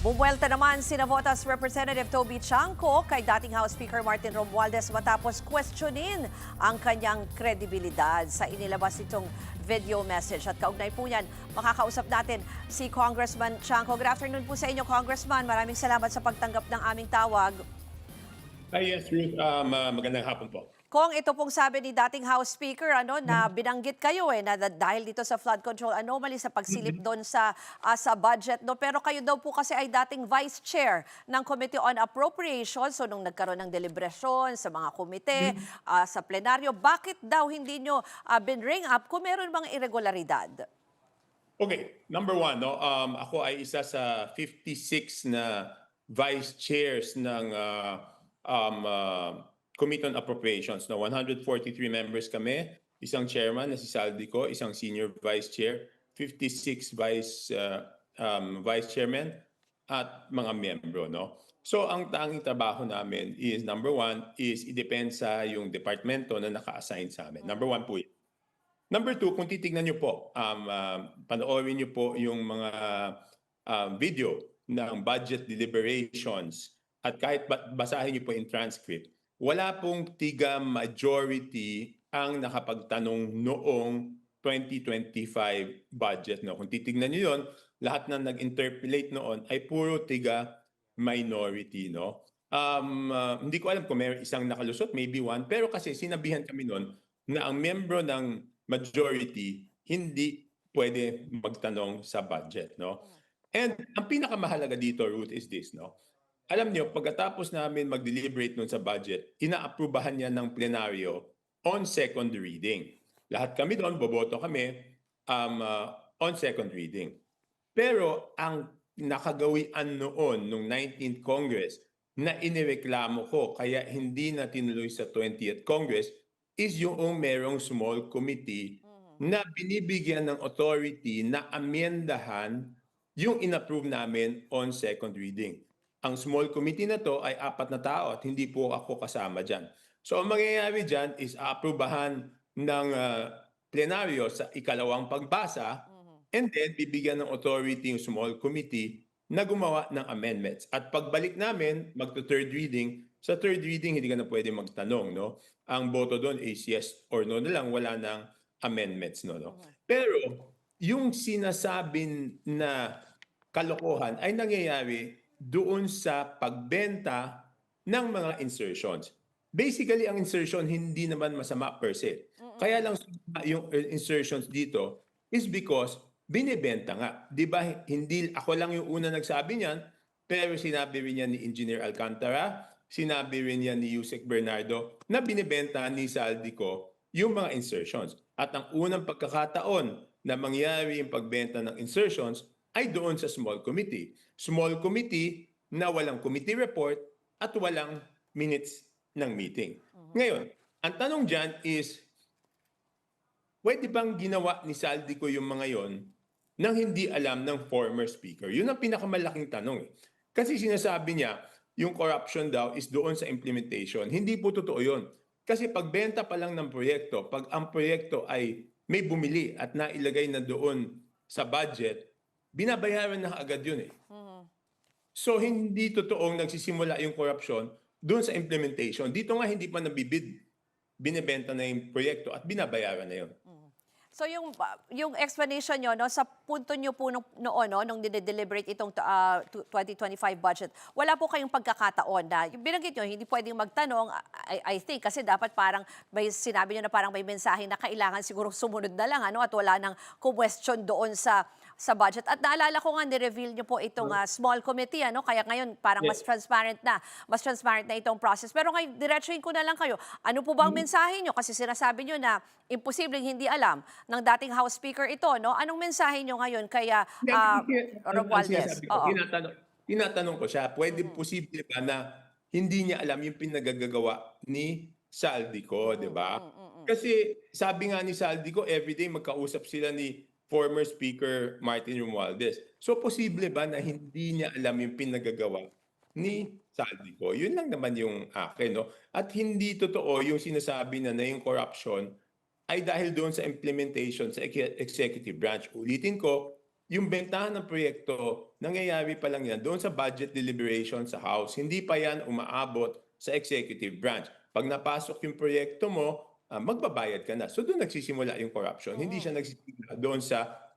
Bumuelta naman si Navotas Representative Toby Chanco kay dating House Speaker Martin Romualdez matapos questionin ang kanyang kredibilidad sa inilabas nitong video message. At kaugnay po yan, makakausap natin si Congressman Chanco. Good afternoon po sa inyo, Congressman. Maraming salamat sa pagtanggap ng aming tawag. Yes, Ruth. Magandang hapon po. Kung ito pong sabi ni dating House Speaker na binanggit kayo na dahil dito sa flood control anomaly sa pagsilip doon sa budget pero kayo daw po kasi ay dating Vice Chair ng Committee on Appropriations, so nung nagkaroon ng deliberasyon sa mga komite sa plenaryo, bakit daw hindi nyo binring up kung meron bang irregularidad? Okay, number one, ako ay isa sa 56 na vice chairs ng Committee on Appropriations. 143 members kami, isang chairman na si Saldico, isang senior vice chair, 56 vice chairman at mga membro. So ang tanging trabaho namin is, number one, is idepensa yung departamento na naka-assign sa amin. Number one po yun. Number two, kung titignan nyo po, panoorin nyo po yung mga video ng budget deliberations at kahit basahin nyo po in transcript, wala pong tiga majority ang nakapagtanong noong 2025 budget. Kung titignan nyo yun, lahat na nag-interpolate noon ay puro tiga minority. Hindi ko alam kung may isang nakalusot, maybe one, pero kasi sinabihan kami noon na ang membro ng majority hindi pwede magtanong sa budget. And ang pinakamahalaga dito, Ruth, is this. Alam niyo, pagkatapos namin mag-deliberate nun sa budget, inaaprubahan niya ng plenaryo on second reading. Lahat kami doon, boboto kami on second reading. Pero ang nakagawian noon, nung 19th Congress, na inireklamo ko, kaya hindi na tinuloy sa 20th Congress, is yung merong small committee na binibigyan ng authority na amendahan yung inapprove namin on second reading. Ang small committee na to ay 4 na tao at hindi po ako kasama dyan. So ang mangyayari dyan is aaprubahan ng plenaryo sa ikalawang pagbasa and then bibigyan ng authority yung small committee na gumawa ng amendments. At pagbalik namin, magto-third reading, sa third reading hindi ka na pwede magtanong. Ang boto doon is yes or no na lang, wala ng amendments. Pero yung sinasabi na kalokohan ay nangyayari doon sa pagbenta ng mga insertions. Basically, ang insertion hindi naman masama per se. Kaya lang yung insertions dito is because binibenta nga. Di ba, hindi ako lang yung una nagsabi niyan, pero sinabi rin niya ni Engineer Alcantara, sinabi rin niya ni Yusek Bernardo na binibenta ni Saldico yung mga insertions. At ang unang pagkakataon na mangyari yung pagbenta ng insertions ay doon sa small committee. Small committee na walang committee report at walang minutes ng meeting. Ngayon, ang tanong dyan is, pwede bang ginawa ni Saldico yung mga yon nang hindi alam ng former speaker? Yun ang pinakamalaking tanong. Kasi sinasabi niya, yung corruption daw is doon sa implementation. Hindi po totoo yun. Kasi pagbenta pa lang ng proyekto, pag ang proyekto ay may bumili at nailagay na doon sa budget, binabayaran na agad yun . So hindi totoong nagsisimula yung corruption doon sa implementation. Dito nga hindi pa nabibid, binibenta na yung proyekto at binabayaran na yun. So yung explanation nyo sa punto nyo po noon nung dinideliberate itong 2025 budget, wala po kayong pagkakataon na binanggit nyo hindi pwedeng magtanong, I think kasi dapat parang may sinabi nyo na parang may mensahe na kailangan siguro sumunod na lang at wala nang question doon sa budget. At naalala ko nga ni-reveal nyo po itong small committee kaya ngayon parang mas transparent na itong process. Pero ngayon diretsuhin ko na lang kayo. Ano po ba ang mensahe nyo? Kasi sinasabi nyo na imposibleng hindi alam ng dating House Speaker ito, Anong mensahe nyo ngayon kaya Romualdez? Tinatanong ko siya, posible ba na hindi niya alam yung pinagagagawa ni Saldico, di ba? Kasi sabi nga ni Saldico, everyday magkausap sila ni former Speaker Martin Romualdez. So posible ba na hindi niya alam yung pinagagawa ni Saldico? Yun lang naman yung akin. At hindi totoo yung sinasabi na yung corruption ay dahil doon sa implementation sa executive branch. Ulitin ko, yung bentahan ng proyekto, nangyayari pa lang yan doon sa budget deliberation sa House. Hindi pa yan umaabot sa executive branch. Pag napasok yung proyekto mo, magbabayad ka na. So doon nagsisimula yung corruption. Hindi siya nagsisimula doon sa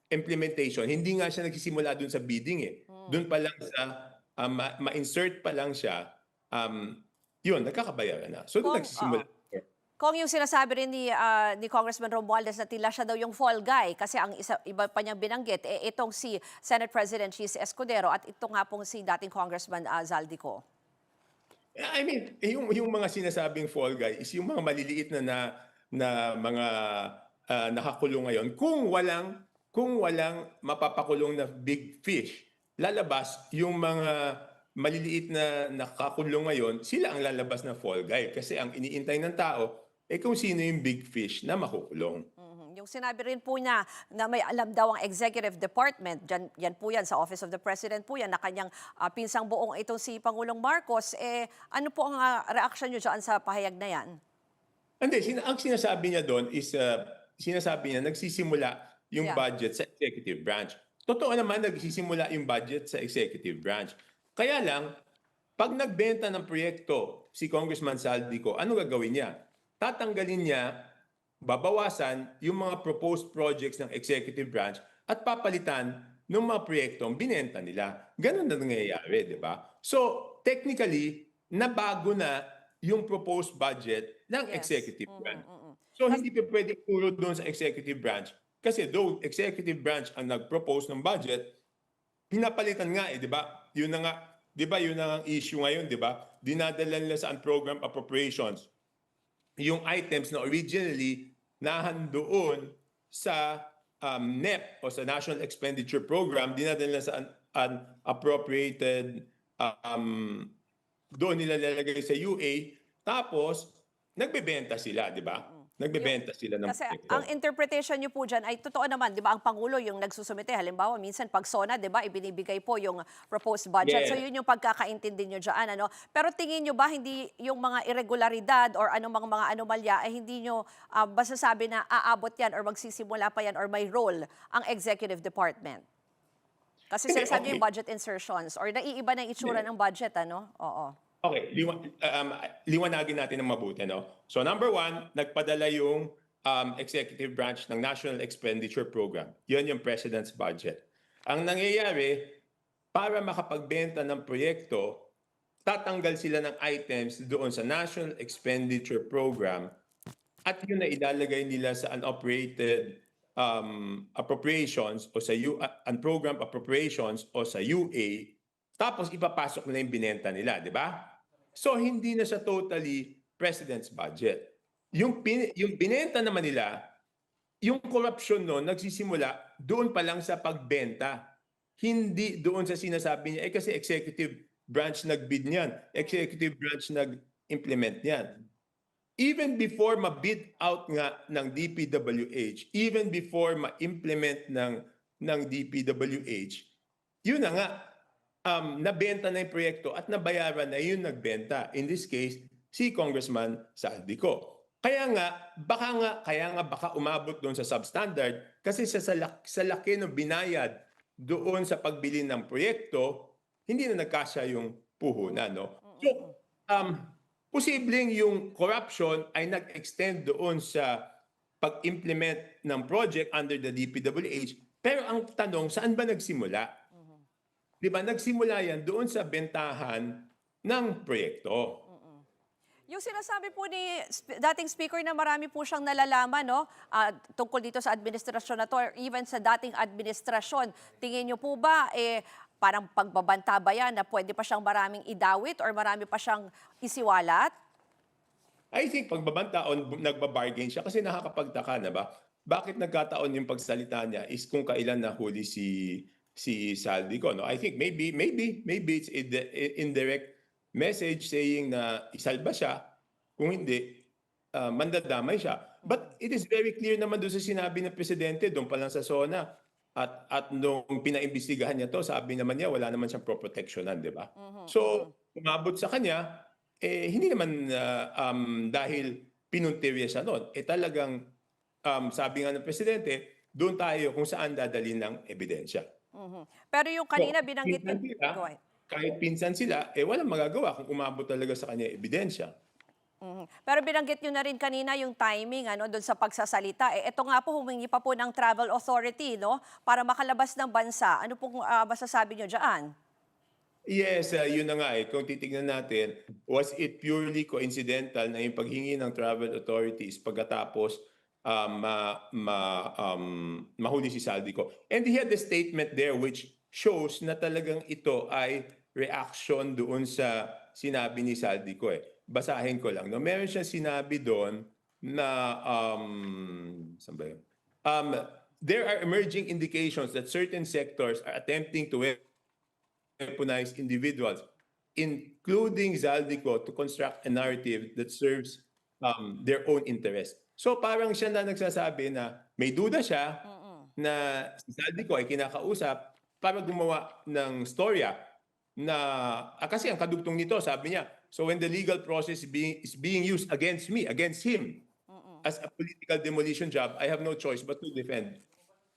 implementation. Hindi nga siya nagsisimula doon sa bidding eh. Doon pa lang sa ma-insert pa lang siya, yun, nagkakabayaran na. So doon Kung, oo. nagsisimula. Kung yung sinasabi rin ni Congressman Romualdez na tila siya daw yung fall guy kasi ang iba pa niyang binanggit, itong si Senate President Chis Escudero at ito nga pong si dating Congressman Zaldico. I mean, yung mga sinasabing fall guy is yung mga maliliit na mga nakakulong ngayon. Kung walang mapapakulong na big fish, lalabas yung mga maliliit na nakakulong ngayon, sila ang lalabas na fall guy. Kasi ang iniintay ng tao, kung sino yung big fish na makukulong. Yung sinabi rin po niya na may alam daw ang executive department, yan po yan, sa Office of the President po yan, na kanyang pinsang buong itong si Pangulong Marcos, ano po ang reaksyon niyo dyan sa pahayag na yan? Hindi, ang sinasabi niya doon is, sinasabi niya nagsisimula yung Yeah. budget sa executive branch. Totoo naman, nagsisimula yung budget sa executive branch. Kaya lang, pag nagbenta ng proyekto si Congressman Saldico, ano gagawin niya? Tatanggalin niya, babawasan yung mga proposed projects ng executive branch at papalitan ng mga proyektong binenta nila. Ganun na nangyayari, di ba? So, technically, nabago na yung proposed budget ng Yes. executive branch. So, hindi pa pwede puro doon sa executive branch. Kasi though executive branch ang nag-propose ng budget, pinapalitan nga di ba? Yun na nga, di ba, yun na ang issue ngayon, di ba? Dinadala nila sa unprogrammed appropriations yung items na originally nahandoon sa NEP o sa National Expenditure Program, dinadala nila sa unappropriated, doon nila lalagay sa UA, tapos nagbebenta sila, di ba? Nagbebenta sila ng Kasi proyekto. ang interpretation niyo po dyan ay totoo naman, di ba, ang Pangulo yung nagsusumite. Halimbawa, minsan pag SONA, di ba, ibinibigay po yung proposed budget. Yes. So yun yung pagkakaintindi niyo dyan, ano. Pero tingin niyo ba hindi yung mga irregularidad or anong mga anomalya ay hindi niyo basta sabi na aabot yan or magsisimula pa yan or may role ang executive department? Kasi Hindi, sinasabi okay. yung budget insertions or naiiba na yung itsura ng budget, ano? Oo. Okay, liwanagin natin ng mabuti, no? So number one, nagpadala yung executive branch ng National Expenditure Program. Yun yung President's budget. Ang nangyayari, para makapagbenta ng proyekto, tatanggal sila ng items doon sa National Expenditure Program at yun na ilalagay nila sa unoperated appropriations o sa unprogrammed appropriations o sa UA, tapos ipapasok na yung binenta nila, di ba? So hindi na siya totally President's budget. Yung binenta naman nila, yung corruption noon nagsisimula doon pa lang sa pagbenta. Hindi doon sa sinasabi niya, kasi executive branch nag-bid niyan, executive branch nag-implement niyan. Even before ma-bid out nga ng DPWH, even before ma-implement ng DPWH, yun na nga, nabenta na yung proyekto at nabayaran na yung nagbenta. In this case, si Congressman Saldico. Kaya nga baka umabot doon sa substandard kasi sa laki ng binayad doon sa pagbili ng proyekto, hindi na nagkasya yung puhunan, no? So, posibleng yung corruption ay nag-extend doon sa pag-implement ng project under the DPWH. Pero ang tanong, saan ba nagsimula? Di ba? Nagsimula yan doon sa bentahan ng proyekto. Yung sinasabi po ni dating speaker na marami po siyang nalalaman, no? Tungkol dito sa administrasyon na to or even sa dating administrasyon. Tingin niyo po ba, parang pagbabanta ba yan na pwede pa siyang maraming idawit or marami pa siyang isiwalat? I think pagbabanta o nagbabargain siya kasi nakakapagtaka na ba? Bakit nagkataon yung pagsalita niya is kung kailan nahuli si Saldico, no? I think maybe it's indirect message saying na isalba siya, kung hindi, mandadamay siya. But it is very clear naman doon sa sinabi ng Presidente, doon pa lang sa SONA, at nung pinaimbestigahan niya to, sabi naman niya, wala naman siyang proprotectionan, di ba? So, umabot sa kanya, hindi naman dahil pinuntirya siya noon. Talagang, sabi nga ng Presidente, doon tayo kung saan dadalhin ng ebidensya. Pero yung kanina binanggit pinsan niyo, sila, go ahead. kahit pinsan sila, walang magagawa kung umabot talaga sa kanya ebidensya. Pero binanggit nyo na rin kanina yung timing doon sa pagsasalita. Ito nga po, humingi pa po ng travel authority para makalabas ng bansa. Ano pong masasabi nyo dyan? Yes, yun na nga Kung titignan natin, was it purely coincidental na yung paghingi ng travel authorities pagkatapos mahuli si Saldico? And he had a statement there which shows na talagang ito ay reaction doon sa sinabi ni Saldico Basahin ko lang. No? Meron siyang sinabi doon na, saan ba yun? There are emerging indications that certain sectors are attempting to weaponize individuals, including Zaldico, to construct a narrative that serves their own interest. So parang siya na nagsasabi na may duda siya na si Zaldico ay kinakausap para gumawa ng storya na kasi ang kadugtong nito, sabi niya, so when the legal process is being used against me, against him, as a political demolition job, I have no choice but to defend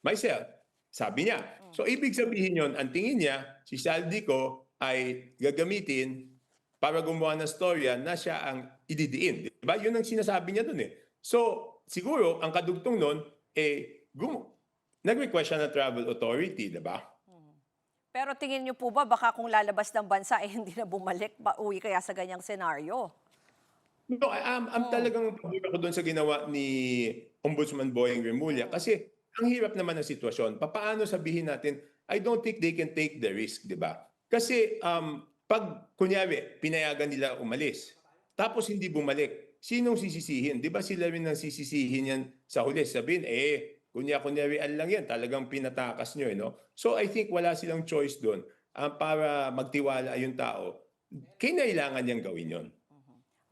myself. Sabi niya. So ibig sabihin yon, ang tingin niya, si Saldico ay gagamitin para gumawa ng storya na siya ang ididiin. Diba? Yun ang sinasabi niya dun So siguro, ang kadugtong nun, nag-request siya ng travel authority, diba? Pero tingin niyo po ba baka kung lalabas ng bansa hindi na bumalik, uwi kaya sa ganyang senaryo? No, ang talagang pabor ako doon sa ginawa ni Ombudsman Boyeng Remulla kasi ang hirap naman ng sitwasyon. Paano sabihin natin, I don't think they can take the risk, di ba? Kasi pag kunyari, pinayagan nila umalis, tapos hindi bumalik, sinong sisisihin? Di ba sila rin ang sisisihin yan sa huli? Sabihin, kunyari-an lang yan, talagang pinatakas nyo. So I think wala silang choice doon para magtiwala yung tao. Kinailangan niyang gawin yon.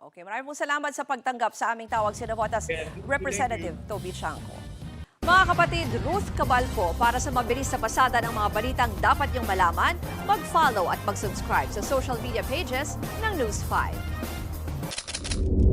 Okay, maraming pong salamat sa pagtanggap sa aming tawag si Navotas Representative Toby Chanco. Mga kapatid, Ruth Cabal po para sa mabilis na pasada ng mga balitang dapat niyong malaman, mag-follow at mag-subscribe sa social media pages ng News 5.